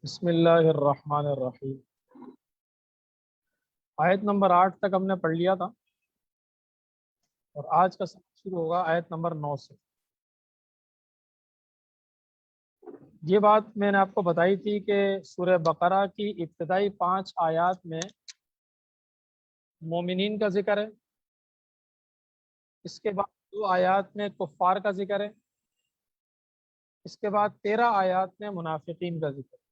بسم اللہ الرحمن الرحیم۔ آیت نمبر 8 تک ہم نے پڑھ لیا تھا اور آج کا سبق شروع ہوگا آیت نمبر 9 سے۔ یہ بات میں نے آپ کو بتائی تھی کہ سورہ بقرہ کی ابتدائی 5 آیات میں مومنین کا ذکر ہے، اس کے بعد 2 آیات میں کفار کا ذکر ہے، اس کے بعد 13 آیات میں منافقین کا ذکر ہے۔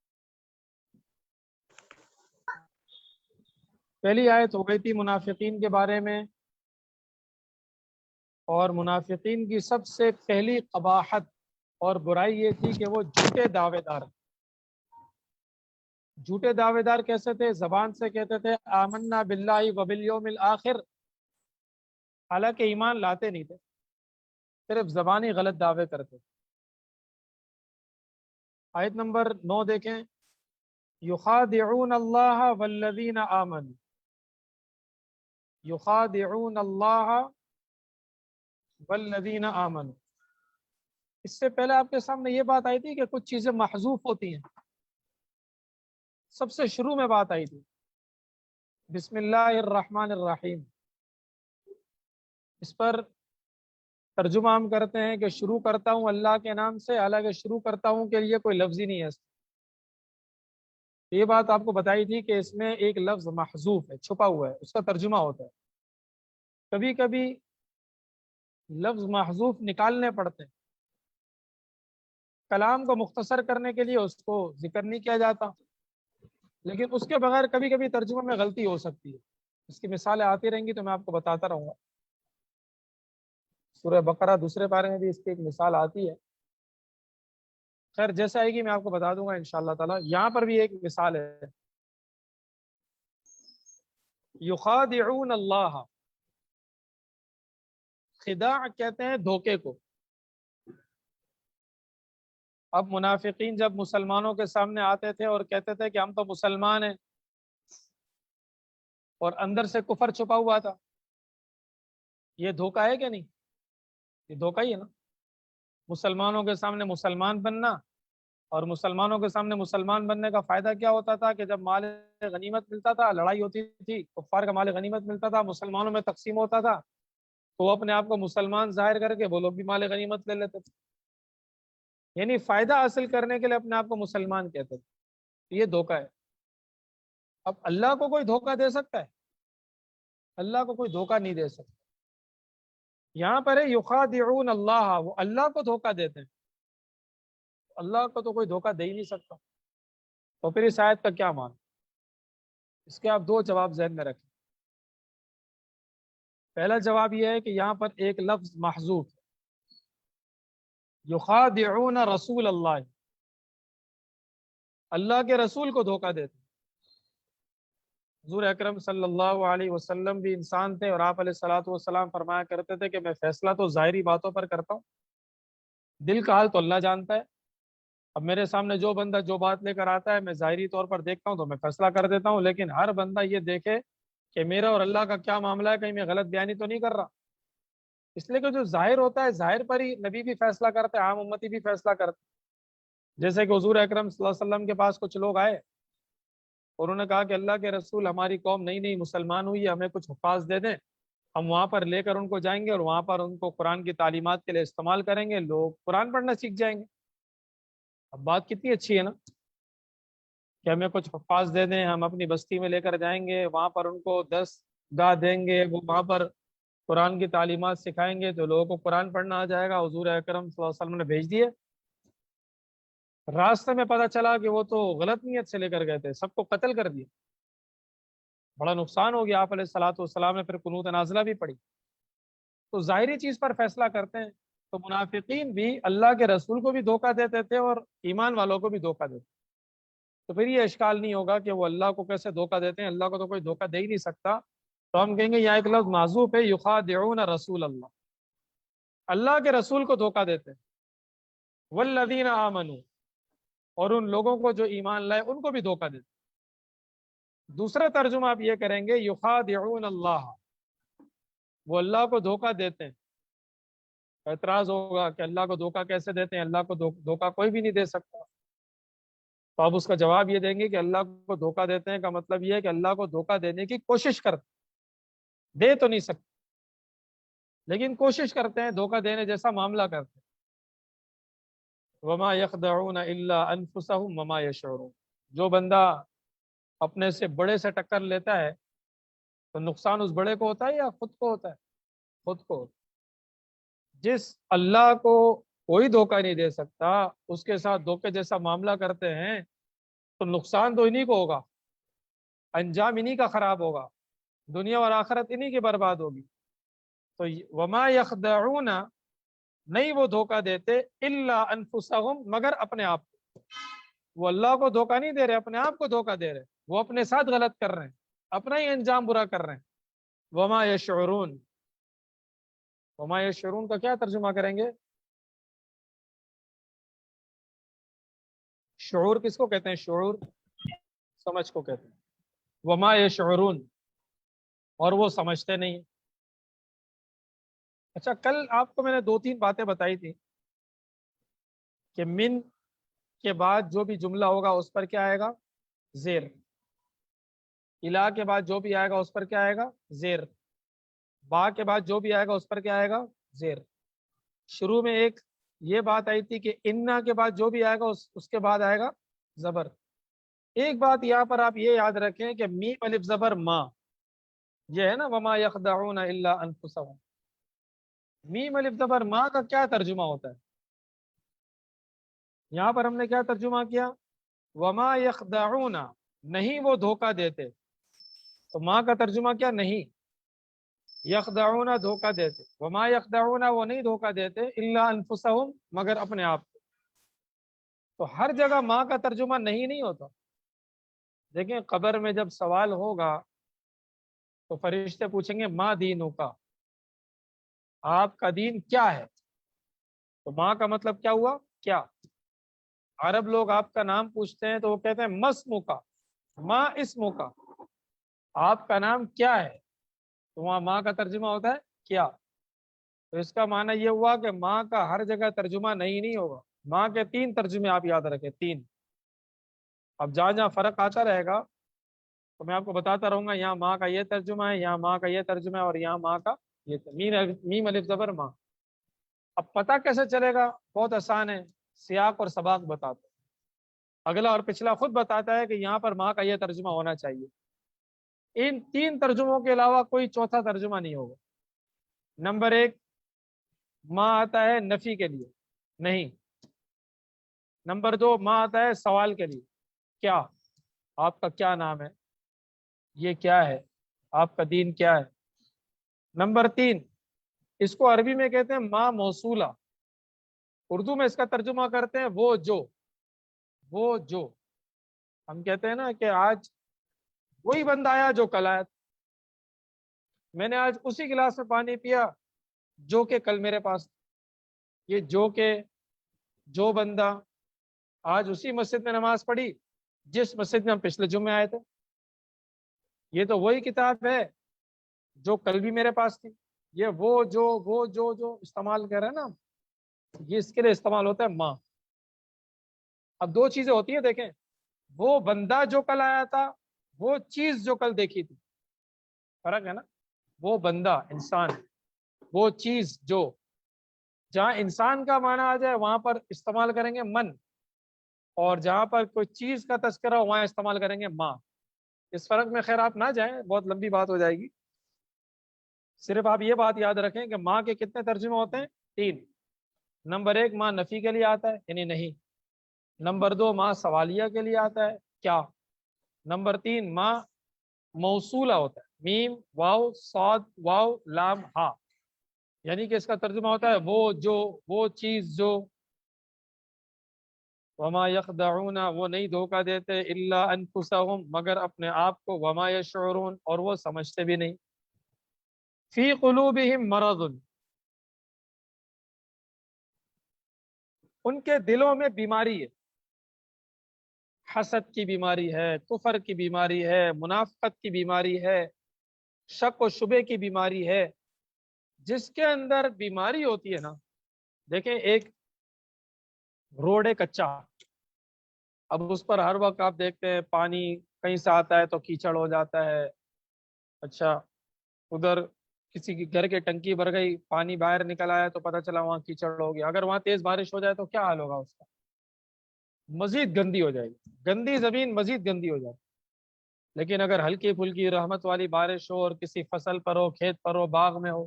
پہلی آیت ہو گئی تھی منافقین کے بارے میں، اور منافقین کی سب سے پہلی قباحت اور برائی یہ تھی کہ وہ جھوٹے دعوے دار۔ جھوٹے دعوے دار کیسے تھے؟ زبان سے کہتے تھے آمنا باللہ و بالیوم الآخر، حالانکہ ایمان لاتے نہیں تھے، صرف زبانی غلط دعوے کرتے۔ آیت نمبر 9 دیکھیں، یخادعون اللہ والذین آمنوا، یخادعون اللہ والذین آمنوا۔ اس سے پہلے آپ کے سامنے یہ بات آئی تھی کہ کچھ چیزیں محذوف ہوتی ہیں، سب سے شروع میں بات آئی تھی بسم اللہ الرحمن الرحیم۔ اس پر ترجمہ ہم کرتے ہیں کہ شروع کرتا ہوں اللہ کے نام سے، حالانکہ شروع کرتا ہوں کے لیے کوئی لفظ ہی نہیں ہے۔ یہ بات آپ کو بتائی تھی کہ اس میں ایک لفظ محذوف ہے، چھپا ہوا ہے، اس کا ترجمہ ہوتا ہے۔ کبھی کبھی لفظ محذوف نکالنے پڑتے ہیں، کلام کو مختصر کرنے کے لیے اس کو ذکر نہیں کیا جاتا، لیکن اس کے بغیر کبھی کبھی ترجمہ میں غلطی ہو سکتی ہے۔ اس کی مثالیں آتی رہیں گی تو میں آپ کو بتاتا رہوں گا۔ سورہ بقرہ دوسرے پارے میں بھی اس کی ایک مثال آتی ہے، خیر جیسے آئے گی میں آپ کو بتا دوں گا انشاءاللہ تعالی۔ یہاں پر بھی ایک مثال ہے، یخادعون اللہ، خداع کہتے ہیں دھوکے کو۔ اب منافقین جب مسلمانوں کے سامنے آتے تھے اور کہتے تھے کہ ہم تو مسلمان ہیں، اور اندر سے کفر چھپا ہوا تھا، یہ دھوکہ ہے کہ نہیں؟ یہ دھوکہ ہی ہے نا۔ مسلمانوں کے سامنے مسلمان بننا، اور مسلمانوں کے سامنے مسلمان بننے کا فائدہ کیا ہوتا تھا کہ جب مال غنیمت ملتا تھا، لڑائی ہوتی تھی، کفار کا مال غنیمت ملتا تھا، مسلمانوں میں تقسیم ہوتا تھا، تو وہ اپنے آپ کو مسلمان ظاہر کر کے وہ لوگ بھی مال غنیمت لے لیتے تھے، یعنی فائدہ حاصل کرنے کے لیے اپنے آپ کو مسلمان کہتے تھے۔ یہ دھوکہ ہے۔ اب اللہ کو کوئی دھوکہ دے سکتا ہے؟ اللہ کو کوئی دھوکہ نہیں دے سکتا۔ یہاں پر ہے یخادعون اللہ، وہ اللہ کو دھوکہ دیتے ہیں، اللہ کو تو کوئی دھوکہ دے ہی نہیں سکتا۔ تو پھر اس آیت کا کیا معنی؟ اس کے آپ 2 جواب ذہن میں رکھیں۔ پہلا جواب یہ ہے کہ یہاں پر ایک لفظ محذوف ہے، یخادعون رسول اللہ، اللہ کے رسول کو دھوکہ دیتے ہیں۔ حضور اکرم صلی اللہ علیہ وسلم بھی انسان تھے، اور آپ علیہ الصلوۃ والسلام فرمایا کرتے تھے کہ میں فیصلہ تو ظاہری باتوں پر کرتا ہوں، دل کا حال تو اللہ جانتا ہے۔ اب میرے سامنے جو بندہ جو بات لے کر آتا ہے، میں ظاہری طور پر دیکھتا ہوں تو میں فیصلہ کر دیتا ہوں، لیکن ہر بندہ یہ دیکھے کہ میرا اور اللہ کا کیا معاملہ ہے، کہیں میں غلط بیانی تو نہیں کر رہا۔ اس لیے کہ جو ظاہر ہوتا ہے ظاہر پر ہی نبی بھی فیصلہ کرتے ہیں، عام امتی بھی فیصلہ کرتے ہیں۔ جیسے کہ حضور اکرم صلی اللہ علیہ وسلم کے پاس کچھ لوگ آئے، انہوں نے کہا کہ اللہ کے رسول، ہماری قوم نئی نئی مسلمان ہوئی ہے، ہمیں کچھ حفاظ دے دیں، ہم وہاں پر لے کر ان کو جائیں گے اور وہاں پر ان کو قرآن کی تعلیمات کے لیے استعمال کریں گے، لوگ قرآن پڑھنا سیکھ جائیں گے۔ اب بات کتنی اچھی ہے نا، کہ ہمیں کچھ حفاظ دے دیں، ہم اپنی بستی میں لے کر جائیں گے، وہاں پر ان کو 10 گاہ دیں گے، وہ وہاں پر قرآن کی تعلیمات سکھائیں گے تو لوگوں کو قرآن پڑھنا آ جائے گا۔ حضور اکرم صلی اللہ علیہ وسلم نے بھیج دیے، راستے میں پتہ چلا کہ وہ تو غلط نیت سے لے کر گئے تھے، سب کو قتل کر دیا، بڑا نقصان ہو گیا۔ آپ علیہ الصلوۃ والسلام نے پھر قنوت نازلہ بھی پڑھی۔ تو ظاہری چیز پر فیصلہ کرتے ہیں، تو منافقین بھی اللہ کے رسول کو بھی دھوکہ دیتے تھے اور ایمان والوں کو بھی دھوکہ دیتے تھے۔ تو پھر یہ اشکال نہیں ہوگا کہ وہ اللہ کو کیسے دھوکہ دیتے ہیں، اللہ کو تو کوئی دھوکہ دے ہی نہیں سکتا۔ تو ہم کہیں گے یہاں ایک لفظ معذوف ہے، یخادعون رسول اللہ، اللہ کے رسول کو دھوکہ دیتے ہیں، والذین آمنوا، اور ان لوگوں کو جو ایمان لائے ان کو بھی دھوکہ دیتے ہیں۔ دوسرا ترجمہ آپ یہ کریں گے یخادعون اللہ، وہ اللہ کو دھوکہ دیتے ہیں۔ اعتراض ہوگا کہ اللہ کو دھوکہ کیسے دیتے ہیں، اللہ کو دھوکہ کوئی بھی نہیں دے سکتا۔ تو آپ اس کا جواب یہ دیں گے کہ اللہ کو دھوکہ دیتے ہیں کا مطلب یہ ہے کہ اللہ کو دھوکہ دینے کی کوشش کرتے، دے تو نہیں سکتے لیکن کوشش کرتے ہیں، دھوکہ دینے جیسا معاملہ کرتے ہیں۔ وما يخدعون الا انفسهم وما يشعرون، جو بندہ اپنے سے بڑے سے ٹکر لیتا ہے تو نقصان اس بڑے کو ہوتا ہے یا خود کو ہوتا ہے؟ خود کو۔ جس اللہ کو کوئی دھوکہ نہیں دے سکتا اس کے ساتھ دھوکے جیسا معاملہ کرتے ہیں تو نقصان تو انہی کو ہوگا، انجام انہی کا خراب ہوگا، دنیا اور آخرت انہی کی برباد ہوگی۔ تو وما یخدعون، نہیں وہ دھوکہ دیتے الا انفسہم، مگر اپنے آپ کو۔ وہ اللہ کو دھوکہ نہیں دے رہے، اپنے آپ کو دھوکہ دے رہے، وہ اپنے ساتھ غلط کر رہے ہیں، اپنا ہی انجام برا کر رہے ہیں۔ وما یشعرون، وما یشعرون کا کیا ترجمہ کریں گے؟ شعور کس کو کہتے ہیں؟ شعور سمجھ کو کہتے ہیں۔ وما یشعرون، اور وہ سمجھتے نہیں۔ اچھا، کل آپ کو میں نے 2-3 باتیں بتائی تھی کہ من کے بعد جو بھی جملہ ہوگا اس پر کیا آئے گا؟ زیر۔ الا کے بعد جو بھی آئے گا اس پر کیا آئے گا؟ زیر۔ با کے بعد جو بھی آئے گا اس پر کیا آئے گا؟ زیر۔ شروع میں ایک یہ بات آئی تھی کہ انا کے بعد جو بھی آئے گا اس کے بعد آئے گا زبر۔ ایک بات یہاں پر آپ یہ یاد رکھیں کہ میم الف زبر ما، یہ ہے نا وما یخدعون الا انفسهم، میم الف زبر ما کا کیا ترجمہ ہوتا ہے؟ یہاں پر ہم نے کیا ترجمہ کیا؟ وما یخدعون، نہیں وہ دھوکہ دیتے، تو ما کا ترجمہ کیا؟ نہیں۔ یخدعون دھوکہ دیتے، وما یخدعون وہ نہیں دھوکہ دیتے، الا انفسهم مگر اپنے آپ کو۔ تو ہر جگہ ما کا ترجمہ نہیں ہوتا۔ دیکھیں قبر میں جب سوال ہوگا تو فرشتے پوچھیں گے ما دینو کا، آپ کا دین کیا ہے؟ تو ما کا مطلب کیا ہوا؟ کیا۔ عرب لوگ آپ کا نام پوچھتے ہیں تو وہ کہتے ہیں مسمو کا، ما اسمو کا، آپ کا نام کیا ہے؟ تو وہاں ماں کا ترجمہ ہوتا ہے کیا۔ تو اس کا معنی یہ ہوا کہ ماں کا ہر جگہ ترجمہ نہیں ہوگا۔ ماں کے 3 ترجمے آپ یاد رکھیں، 3۔ اب جہاں جہاں فرق آتا رہے گا تو میں آپ کو بتاتا رہوں گا، یہاں ماں کا یہ ترجمہ ہے، یہاں ماں کا یہ ترجمہ ہے، اور یہاں ماں کا یہ میم الف زبر ماں۔ اب پتہ کیسے چلے گا؟ بہت آسان ہے، سیاق اور سباق بتاتے ہیں۔ اگلا اور پچھلا خود بتاتا ہے کہ یہاں پر ماں کا یہ ترجمہ ہونا چاہیے۔ ان 3 ترجموں کے علاوہ کوئی چوتھا ترجمہ نہیں ہوگا۔ نمبر 1، ماں آتا ہے نفی کے لیے، نہیں۔ نمبر 2، ماں آتا ہے سوال کے لیے، کیا، آپ کا کیا نام ہے، یہ کیا ہے، آپ کا دین کیا ہے۔ نمبر 3، اس کو عربی میں کہتے ہیں ماں موصولہ، اردو میں اس کا ترجمہ کرتے ہیں وہ جو۔ وہ جو ہم کہتے ہیں نا کہ آج وہی بندہ آیا جو کل آیا، میں نے آج اسی گلاس میں پانی پیا جو کہ کل میرے پاس۔ یہ جو بندہ آج اسی مسجد میں نماز پڑھی جس مسجد میں ہم پچھلے جمعے آئے تھے، یہ تو وہی کتاب ہے جو کل بھی میرے پاس تھی۔ یہ وہ جو استعمال کر رہے ہیں نا، یہ اس کے لیے استعمال ہوتا ہے ماں۔ اب 2 چیزیں ہوتی ہیں، دیکھیں، وہ بندہ جو کل آیا تھا، وہ چیز جو کل دیکھی تھی، فرق ہے نا۔ وہ بندہ انسان، وہ چیز جو، جہاں انسان کا معنی آ جائے وہاں پر استعمال کریں گے من، اور جہاں پر کوئی چیز کا تذکرہ ہو وہاں استعمال کریں گے ماں۔ اس فرق میں خیر آپ نہ جائیں، بہت لمبی بات ہو جائے گی، صرف آپ یہ بات یاد رکھیں کہ ماں کے کتنے ترجمے ہوتے ہیں؟ 3۔ نمبر 1، ماں نفی کے لیے آتا ہے یعنی نہیں۔ نمبر 2، ماں سوالیہ کے لیے آتا ہے کیا۔ نمبر 3، ماں موصولہ ہوتا ہے، میم واو صاد واو لام ہا، یعنی کہ اس کا ترجمہ ہوتا ہے وہ جو، وہ چیز جو۔ وما یخدعون وہ نہیں دھوکہ دیتے الا انفسهم مگر اپنے آپ کو، وما یشعرون اور وہ سمجھتے بھی نہیں۔ فی قلوبہم مرض، ان کے دلوں میں بیماری ہے، حسد کی بیماری ہے، کفر کی بیماری ہے، منافقت کی بیماری ہے، شک و شبے کی بیماری ہے۔ جس کے اندر بیماری ہوتی ہے نا، دیکھیں ایک روڈ ہے کچا، اب اس پر ہر وقت آپ دیکھتے ہیں پانی کہیں سے آتا ہے تو کیچڑ ہو جاتا ہے. اچھا ادھر کسی کی گھر کے ٹنکی بھر گئی, پانی باہر نکل آیا تو پتہ چلا وہاں کیچڑ ہو گیا. اگر وہاں تیز بارش ہو جائے تو کیا حال ہوگا اس کا؟ مزید گندی ہو جائے گی, گندی زمین مزید گندی ہو جائے گی. لیکن اگر ہلکی پھلکی رحمت والی بارش ہو اور کسی فصل پر ہو, کھیت پر ہو, باغ میں ہو,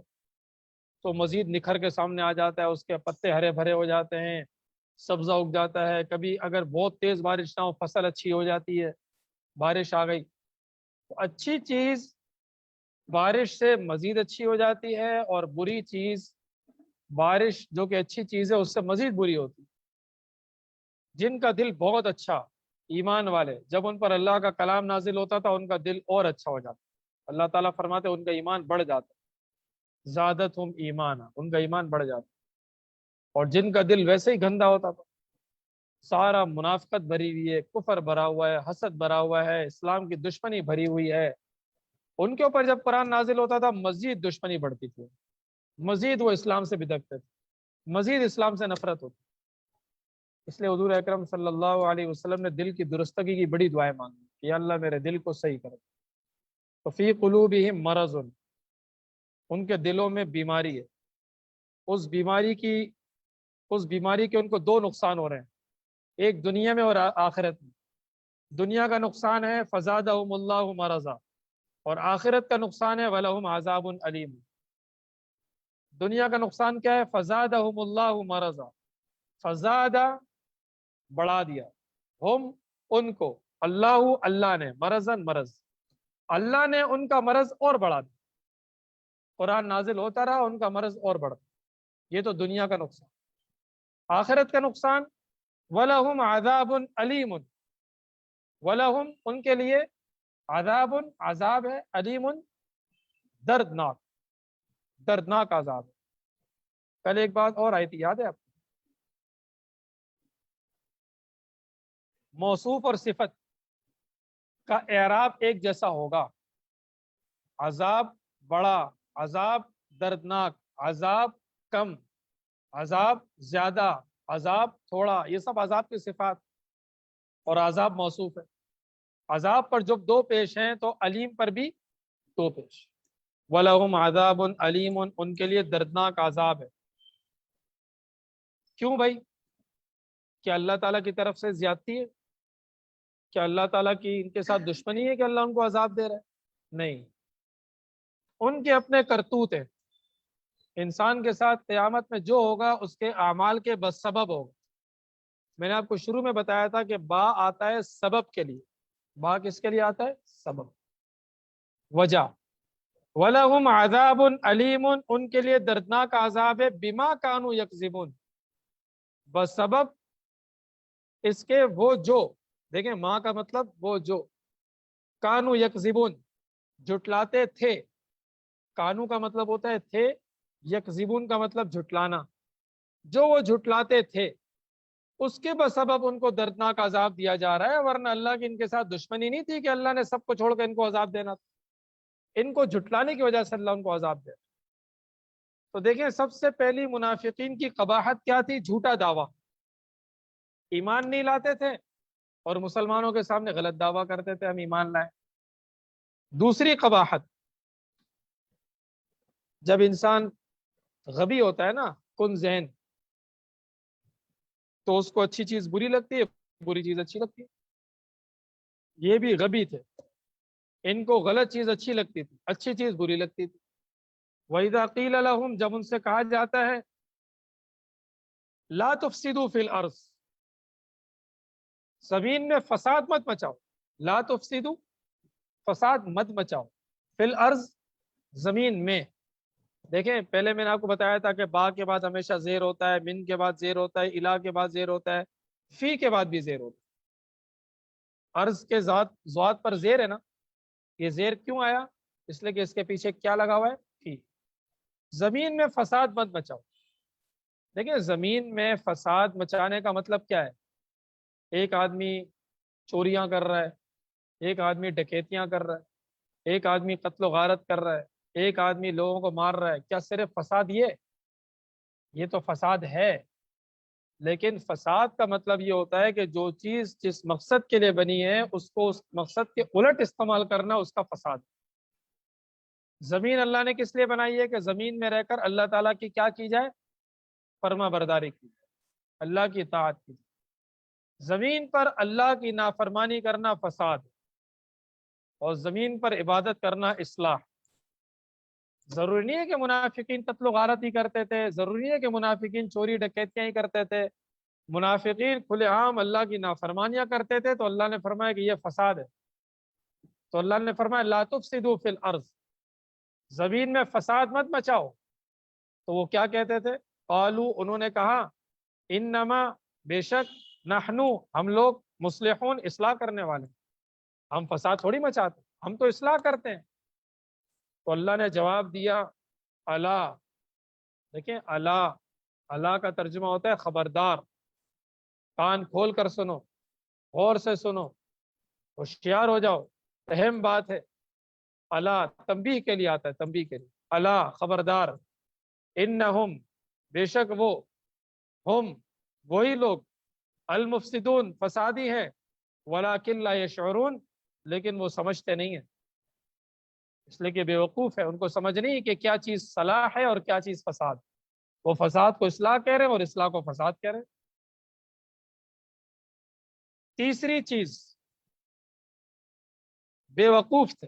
تو مزید نکھر کے سامنے آ جاتا ہے, اس کے پتے ہرے بھرے ہو جاتے ہیں, سبزہ اگ جاتا ہے. کبھی اگر بہت تیز بارش نہ ہو, فصل اچھی ہو جاتی ہے, بارش آ گئی تو اچھی چیز بارش سے مزید اچھی ہو جاتی ہے, اور بری چیز بارش جو کہ اچھی چیز ہے اس سے مزید بری ہوتی ہے. جن کا دل بہت اچھا, ایمان والے, جب ان پر اللہ کا کلام نازل ہوتا تھا ان کا دل اور اچھا ہو جاتا. اللہ تعالیٰ فرماتے ان کا ایمان بڑھ جاتا, زادتہم ایمانا, ان کا ایمان بڑھ جاتا. اور جن کا دل ویسے ہی گندا ہوتا تھا, سارا منافقت بھری ہوئی ہے, کفر بھرا ہوا ہے, حسد بھرا ہوا ہے, اسلام کی دشمنی بھری ہوئی ہے, ان کے اوپر جب قرآن نازل ہوتا تھا مزید دشمنی بڑھتی تھی, مزید وہ اسلام سے بدکتے تھے, مزید اسلام سے نفرت ہوتی. اس لیے حضور اکرم صلی اللہ علیہ وسلم نے دل کی درستگی کی بڑی دعائیں مانگی کہ یا اللہ میرے دل کو صحیح کرو. تو فی قلوبہم مرض, ان کے دلوں میں بیماری ہے. اس بیماری کے ان کو دو نقصان ہو رہے ہیں, ایک دنیا میں اور آخرت میں. دنیا کا نقصان ہے فزادہم اللہ مرضا, اور آخرت کا نقصان ہے وَلَهُمْ عَذَابٌ علیم. دنیا کا نقصان کیا ہے؟ فزادہم اللہ مرضا, فزادہ بڑھا دیا, ہم ان کو, اللہ اللہ نے, مرضن مرض, اللہ نے ان کا مرض اور بڑھا دیا. قرآن نازل ہوتا رہا, ان کا مرض اور بڑھتا. یہ تو دنیا کا نقصان. آخرت کا نقصان وَلَهُمْ عَذَابٌ عَلِيمٌ, وَلَهُمْ ان کے لیے, عذاب عذاب ہے, علیم دردناک, دردناک عذاب ہے. کل ایک بات اور آئی تھی, یاد ہے آپ کو؟ موصوف اور صفت کا اعراب ایک جیسا ہوگا. عذاب بڑا, عذاب دردناک, عذاب کم, عذاب زیادہ, عذاب تھوڑا, یہ سب عذاب کی صفات, اور عذاب موصوف ہے. عذاب پر جب دو پیش ہیں تو علیم پر بھی دو پیش. وَلَهُمْ عَذَابٌ عَلِيمٌ, ان کے لیے دردناک عذاب ہے. کیوں بھائی؟ کیا اللہ تعالیٰ کی طرف سے زیادتی ہے؟ کیا اللہ تعالیٰ کی ان کے ساتھ دشمنی ہے کہ اللہ ان کو عذاب دے رہا ہے؟ نہیں, ان کے اپنے کرتوت ہیں. انسان کے ساتھ قیامت میں جو ہوگا اس کے اعمال کے بس سبب ہوگا. میں نے آپ کو شروع میں بتایا تھا کہ با آتا ہے سبب کے لیے. با کس کے لیے آتا ہے؟ سبب, وجہ. وَلَهُمْ عَذَابٌ عَلِيمٌ, ان کے لیے دردناک عذاب ہے, بِمَا كَانُوا يَكْذِبُونَ, بس سبب اس کے وہ جو, دیکھیں ماں کا مطلب وہ جو, کانو یکذبون جھٹلاتے تھے, کانو کا مطلب ہوتا ہے تھے, یکذبون کا مطلب جھٹلانا, جو وہ جھٹلاتے تھے اس کے بسبب ان کو دردناک عذاب دیا جا رہا ہے. ورنہ اللہ کی ان کے ساتھ دشمنی نہیں تھی کہ اللہ نے سب کو چھوڑ کر ان کو عذاب دینا تھا, ان کو جھٹلانے کی وجہ سے اللہ ان کو عذاب دے. تو دیکھیں سب سے پہلی منافقین کی قباحت کیا تھی؟ جھوٹا دعویٰ, ایمان نہیں لاتے تھے اور مسلمانوں کے سامنے غلط دعویٰ کرتے تھے ہم ایمان لائے. دوسری قباحت, جب انسان غبی ہوتا ہے نا, کن ذہن, تو اس کو اچھی چیز بری لگتی ہے, بری چیز اچھی لگتی ہے. یہ بھی غبی تھے, ان کو غلط چیز اچھی لگتی تھی, اچھی چیز بری لگتی تھی. وَإِذَا قِيلَ لَهُمْ, جب ان سے کہا جاتا ہے لا تفسدوا فی الارض, زمین میں فساد مت مچاؤ, لا تفسدوا, فساد مت مچاؤ, فی الارض, زمین میں. دیکھیں پہلے میں نے آپ کو بتایا تھا کہ با کے بعد ہمیشہ زیر ہوتا ہے, من کے بعد زیر ہوتا ہے, الہ کے بعد زیر ہوتا ہے, فی کے بعد بھی زیر ہوتا ہے. ارض کے ذات پر زیر ہے نا, یہ زیر کیوں آیا؟ اس لیے کہ اس کے پیچھے کیا لگا ہوا ہے؟ فی. زمین میں فساد مت مچاؤ. دیکھیں زمین میں فساد مچانے کا مطلب کیا ہے؟ ایک آدمی چوریاں کر رہا ہے, ایک آدمی ڈکیتیاں کر رہا ہے, ایک آدمی قتل و غارت کر رہا ہے, ایک آدمی لوگوں کو مار رہا ہے, کیا صرف فساد یہ تو فساد ہے؟ لیکن فساد کا مطلب یہ ہوتا ہے کہ جو چیز جس مقصد کے لیے بنی ہے اس کو اس مقصد کے الٹ استعمال کرنا، اس کا فساد۔ زمین اللہ نے کس لیے بنائی ہے؟ کہ زمین میں رہ کر اللہ تعالیٰ کی کیا کی جائے؟ فرما برداری کی جائے، اللہ کی اطاعت کی جائے۔ زمین پر اللہ کی نافرمانی کرنا فساد ہے، اور زمین پر عبادت کرنا اصلاح۔ ضروری نہیں ہے کہ منافقین قتل و غارت ہی کرتے تھے، ضروری نہیں ہے کہ منافقین چوری ڈکیتیاں ہی کرتے تھے۔ منافقین کھلے عام اللہ کی نافرمانیاں کرتے تھے تو اللہ نے فرمایا کہ یہ فساد ہے۔ تو اللہ نے فرمایا لا تفسدوا فی الارض، زمین میں فساد مت مچاؤ۔ تو وہ کیا کہتے تھے؟ قالوا، انہوں نے کہا، انما، بے شک، نحنو، ہم لوگ، مصلحون، اصلاح کرنے والے، ہم فساد تھوڑی مچاتے، ہم تو اصلاح کرتے ہیں۔ تو اللہ نے جواب دیا الا، دیکھیں الا، الا کا ترجمہ ہوتا ہے خبردار، کان کھول کر سنو، غور سے سنو، ہوشیار ہو جاؤ، اہم بات ہے۔ الا تنبیہ کے لیے آتا ہے، تنبیہ کے لیے، الا خبردار، انہم، بے شک وہ، ہم، وہی لوگ، المفسدون، فسادی ہیں، ولکن لا یشعرون، لیکن وہ سمجھتے نہیں ہیں، اس لیے کہ بیوقوف ہے، ان کو سمجھ نہیں کہ کیا چیز صلاح ہے اور کیا چیز فساد۔ وہ فساد کو اصلاح کہہ رہے ہیں اور اصلاح کو فساد کہہ رہے ہیں۔ تیسری چیز، بے وقوف تھے۔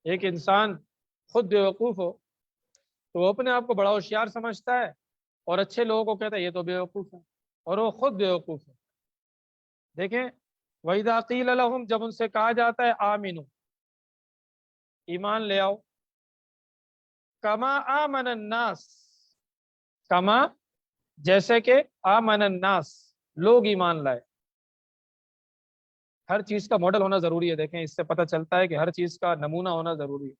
ایک انسان خود بے وقوف ہو تو وہ اپنے آپ کو بڑا ہوشیار سمجھتا ہے، اور اچھے لوگوں کو کہتا ہے یہ تو بے وقوف ہے، اور وہ خود بے وقوف ہے۔ دیکھیں وَإِذَا قِيلَ لَهُمْ، جب ان سے کہا جاتا ہے آمنو، ایمان لے آؤ، کما آمن الناس، کما، جیسے کہ، آمن الناس، لوگ ایمان لائے۔ ہر چیز کا ماڈل ہونا ضروری ہے، دیکھیں اس سے پتہ چلتا ہے کہ ہر چیز کا نمونہ ہونا ضروری ہے۔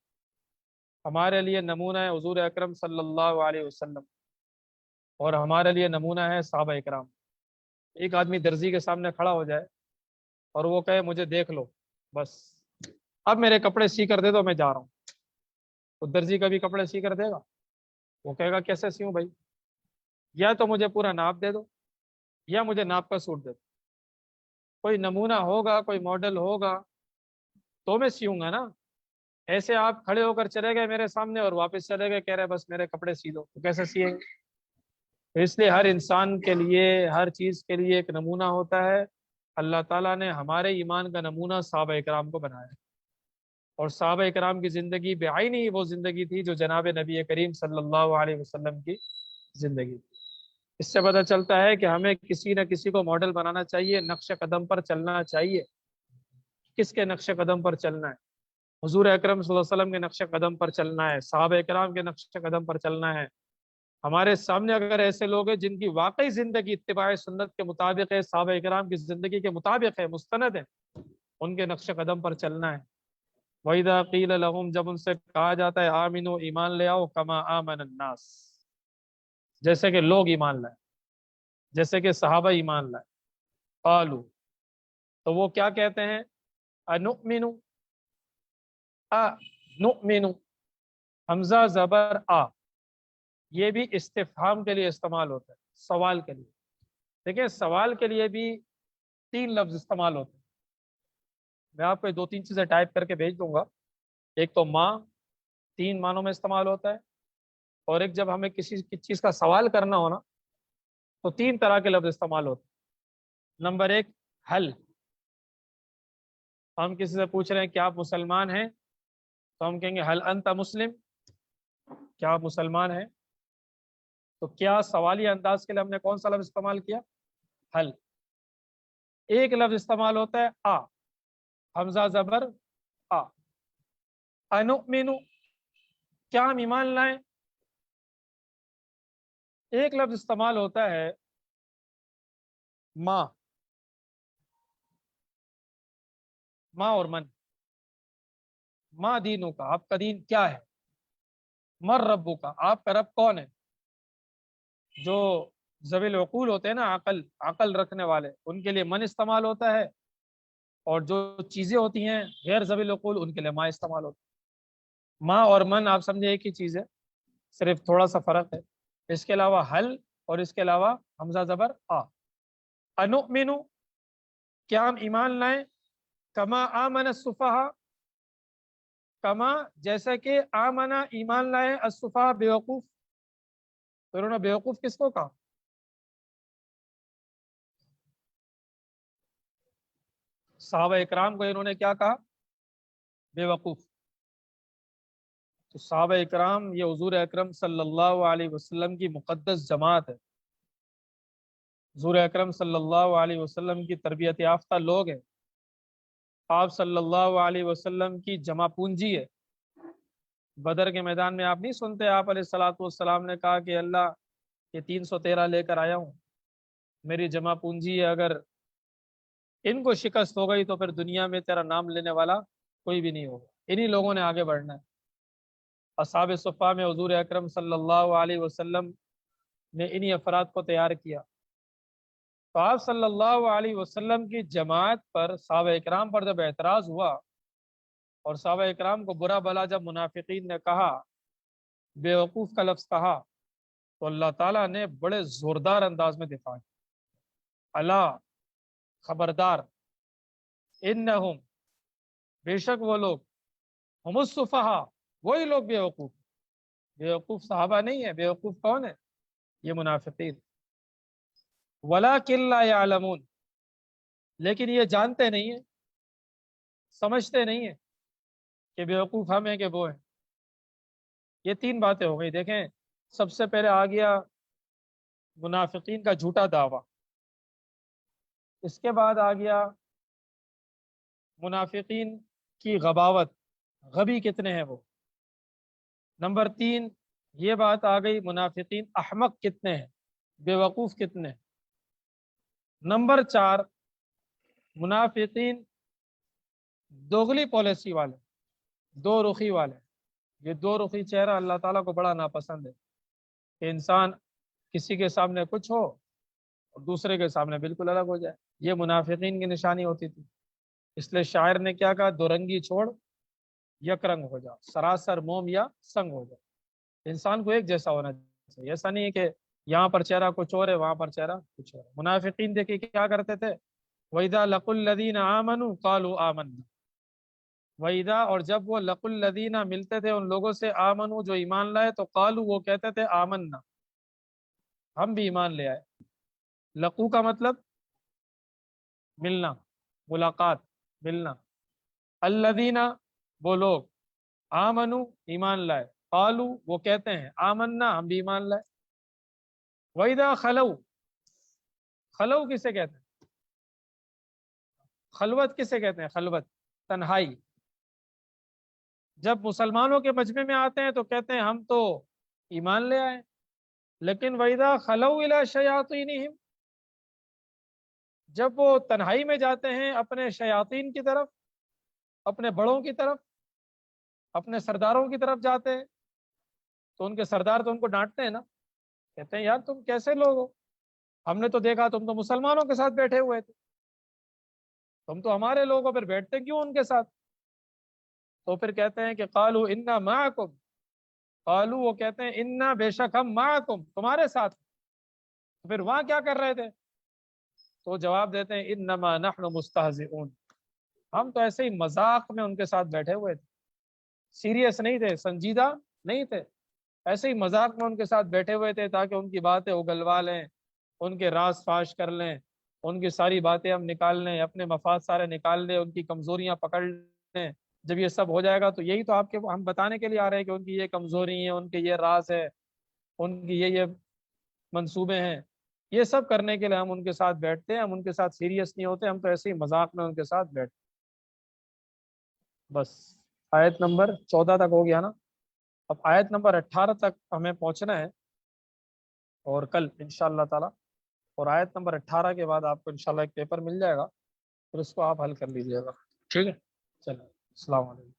ہمارے لیے نمونہ ہے حضور اکرم صلی اللہ علیہ وسلم، اور ہمارے لیے نمونہ ہے صحابہ اکرام۔ ایک آدمی درزی کے سامنے کھڑا ہو جائے اور وہ کہے مجھے دیکھ لو بس، اب میرے کپڑے سی کر دے دو، میں جا رہا ہوں، تو درزی کبھی کپڑے سی کر دے گا؟ وہ کہے گا کیسے سیوں بھائی، یا تو مجھے پورا ناپ دے دو یا مجھے ناپ کا سوٹ دے دو، کوئی نمونہ ہوگا، کوئی ماڈل ہوگا تو میں سیوں گا نا۔ ایسے آپ کھڑے ہو کر چلے گئے میرے سامنے اور واپس چلے گئے، کہہ رہے بس میرے کپڑے سی دو، تو کیسے سیئیں گے؟ تو اس لیے ہر انسان کے لیے، ہر چیز کے لیے ایک نمونہ ہوتا ہے۔ اللہ تعالیٰ نے ہمارے ایمان کا نمونہ صحابہ اکرام کو بنایا، اور صحابہ اکرام کی زندگی بعینی وہ زندگی تھی جو جناب نبی کریم صلی اللہ علیہ وسلم کی زندگی تھی۔ اس سے پتہ چلتا ہے کہ ہمیں کسی نہ کسی کو ماڈل بنانا چاہیے، نقش قدم پر چلنا چاہیے۔ کس کے نقش قدم پر چلنا ہے؟ حضور اکرم صلی اللہ علیہ وسلم کے نقش قدم پر چلنا ہے، صحابہ اکرام کے نقش قدم پر چلنا ہے۔ ہمارے سامنے اگر ایسے لوگ ہیں جن کی واقعی زندگی اتباع سنت کے مطابق ہے، صحابہ اکرام کی زندگی کے مطابق ہے، مستند ہے، ان کے نقش قدم پر چلنا ہے۔ وَإِذَا قِيلَ لَهُمْ، جب ان سے کہا جاتا ہے آمنو، ایمان لے آؤ، کما آمن الناس، جیسے کہ لوگ ایمان لائے، جیسے کہ صحابہ ایمان لائے۔ قالوا، تو وہ کیا کہتے ہیں؟ انؤمن، انؤمن، حمزہ زبر آ، یہ بھی استفہام کے لیے استعمال ہوتا ہے، سوال کے لیے۔ دیکھیں سوال کے لیے بھی 3 لفظ استعمال ہوتے ہیں، میں آپ کو 2-3 چیزیں ٹائپ کر کے بھیج دوں گا۔ ایک تو ماں 3 معنوں میں استعمال ہوتا ہے، اور ایک جب ہمیں کسی چیز کا سوال کرنا ہونا تو 3 طرح کے لفظ استعمال ہوتے ہیں۔ نمبر 1، حل، ہم کسی سے پوچھ رہے ہیں کہ آپ مسلمان ہیں، تو ہم کہیں گے حل انت مسلم، کیا آپ مسلمان ہیں؟ تو کیا سوالی انداز کے لیے ہم نے کون سا لفظ استعمال کیا؟ حل۔ ایک لفظ استعمال ہوتا ہے آ، حمزہ زبر آ، انؤمن، کیا ہم ایمان لائیں؟ ایک لفظ استعمال ہوتا ہے ماں، ماں اور من، ماں دینوں کا، آپ کا دین کیا ہے؟ مر ربو کا، آپ کا رب کون ہے؟ جو ذوی العقول ہوتے ہیں نا، عقل رکھنے والے، ان کے لیے من استعمال ہوتا ہے، اور جو چیزیں ہوتی ہیں غیر ذوی العقول ان کے لیے ماں استعمال ہوتا ہے۔ ماں اور من آپ سمجھے ایک ہی چیز ہے، صرف تھوڑا سا فرق ہے۔ اس کے علاوہ حل اور اس کے علاوہ حمزہ زبر آ. انؤمنو، کیا ہم ایمان لائیں؟ کما آمن السفہاء، کما جیسا کہ آمنا ایمان لائے، السفہاء بیوقوف. تو انہوں نے بیوقوف کس کو کہا؟ صحابہ اکرام کو انہوں نے کیا کہا؟ بے وقوف. تو صحابہ اکرام یہ حضور اکرم صلی اللہ علیہ وسلم کی مقدس جماعت ہے. حضور اکرم صلی اللہ علیہ وسلم کی تربیت یافتہ لوگ ہیں. آپ صلی اللہ علیہ وسلم کی جمع پونجی ہے. بدر کے میدان میں آپ نہیں سنتے آپ علیہ الصلوۃ والسلام نے کہا کہ اللہ یہ 313 لے کر آیا ہوں، میری جمع پونجی ہے، اگر ان کو شکست ہو گئی تو پھر دنیا میں تیرا نام لینے والا کوئی بھی نہیں ہوگا. انہی لوگوں نے آگے بڑھنا ہے. اصحاب صفہ میں حضور اکرم صلی اللہ علیہ وسلم نے انہی افراد کو تیار کیا. تو آپ صلی اللہ علیہ وسلم کی جماعت پر صحابہ اکرام پر جب اعتراض ہوا اور صحابہ اکرام کو برا بلا جب منافقین نے کہا، بے وقوف کا لفظ کہا، تو اللہ تعالیٰ نے بڑے زوردار انداز میں دفاع کیا. اللہ، خبردار، انہم، بے شک وہ لوگ، ہم السفہاء، وہی لوگ بے وقوف. بے وقوف صحابہ نہیں ہے، بے وقوف کون ہے؟ یہ منافقین. وَلَٰكِن لَا يَعْلَمُونَ، لیکن یہ جانتے نہیں ہیں، سمجھتے نہیں ہیں کہ بے وقوف ہم ہیں کہ وہ ہیں. یہ تین باتیں ہو گئی. دیکھیں، سب سے پہلے آ گیا منافقین کا جھوٹا دعویٰ. اس کے بعد آ گیا منافقین کی غباوت، غبی کتنے ہیں وہ. نمبر 3 یہ بات آ گئی منافقین احمق کتنے ہیں، بے وقوف کتنے ہیں. نمبر 4 منافقین دوغلی پالیسی والے، دو رخی والے. یہ دو رخی چہرہ اللہ تعالیٰ کو بڑا ناپسند ہے کہ انسان کسی کے سامنے کچھ ہو اور دوسرے کے سامنے بالکل الگ ہو جائے. یہ منافقین کی نشانی ہوتی تھی. اس لیے شاعر نے کیا کہا، دو رنگی چھوڑ یک رنگ ہو جا، سراسر موم یا سنگ ہو جا. انسان کو ایک جیسا ہونا چاہیے. ایسا نہیں ہے کہ یہاں پر چہرہ کچھ اور ہے، وہاں پر چہرہ کچھ اور ہے. منافقین دیکھیے کیا کرتے تھے، وَإِذَا لَقُوا الَّذِينَ آمَنُوا قَالُوا آمَنَّا. وَإِذَا، اور جب وہ لَقُوا الَّذِينَ ملتے تھے ان لوگوں سے، آمنوا جو ایمان لائے، تو قالوا وہ کہتے تھے آمنا، ہم بھی ایمان لے آئے. لقو کا مطلب ملنا، ملاقات، ملنا. الذین وہ لوگ، آمنو ایمان لائے، قالو وہ کہتے ہیں آمنا ہم بھی ایمان لائے. وَإِذَا خَلَوْا، خلو کسے کہتے ہیں؟ خلوت کسے کہتے ہیں؟ خلوت، تنہائی. جب مسلمانوں کے مجمع میں آتے ہیں تو کہتے ہیں ہم تو ایمان لے آئے، لیکن وَإِذَا خَلَوْا إِلَىٰ شَيَاطِينِهِمْ، جب وہ تنہائی میں جاتے ہیں اپنے شیاطین کی طرف، اپنے بڑوں کی طرف، اپنے سرداروں کی طرف جاتے ہیں، تو ان کے سردار تو ان کو ڈانٹتے ہیں نا، کہتے ہیں یار تم کیسے لوگ ہو، ہم نے تو دیکھا تم تو مسلمانوں کے ساتھ بیٹھے ہوئے تھے، تم تو ہمارے لوگ ہو، پھر بیٹھتے کیوں ان کے ساتھ؟ تو پھر کہتے ہیں کہ قالوا انا معکم، قالوا وہ کہتے ہیں انا بے شک ہم معکم تمہارے ساتھ. تو پھر وہاں کیا کر رہے تھے؟ تو جواب دیتے ہیں انما نحن مستہزئون، ہم تو ایسے ہی مذاق میں ان کے ساتھ بیٹھے ہوئے تھے، سیریس نہیں تھے، سنجیدہ نہیں تھے، ایسے ہی مذاق میں ان کے ساتھ بیٹھے ہوئے تھے تاکہ ان کی باتیں اگلوا لیں، ان کے راز فاش کر لیں، ان کی ساری باتیں ہم نکال لیں، اپنے مفاد سارے نکال لیں، ان کی کمزوریاں پکڑ لیں. جب یہ سب ہو جائے گا تو یہی تو آپ کے ہم بتانے کے لیے آ رہے ہیں کہ ان کی یہ کمزوری ہے، ان کے یہ راز ہے، ان کی یہ منصوبے ہیں. یہ سب کرنے کے لیے ہم ان کے ساتھ بیٹھتے ہیں، ہم ان کے ساتھ سیریس نہیں ہوتے، ہم تو ایسے ہی مذاق میں ان کے ساتھ بیٹھتے. بس آیت نمبر 14 تک ہو گیا نا. اب آیت نمبر 18 تک ہمیں پہنچنا ہے، اور کل انشاءاللہ تعالی. اور آیت نمبر 18 کے بعد آپ کو انشاءاللہ ایک پیپر مل جائے گا، پھر اس کو آپ حل کر لیجیے گا. ٹھیک ہے، چلو السلام علیکم.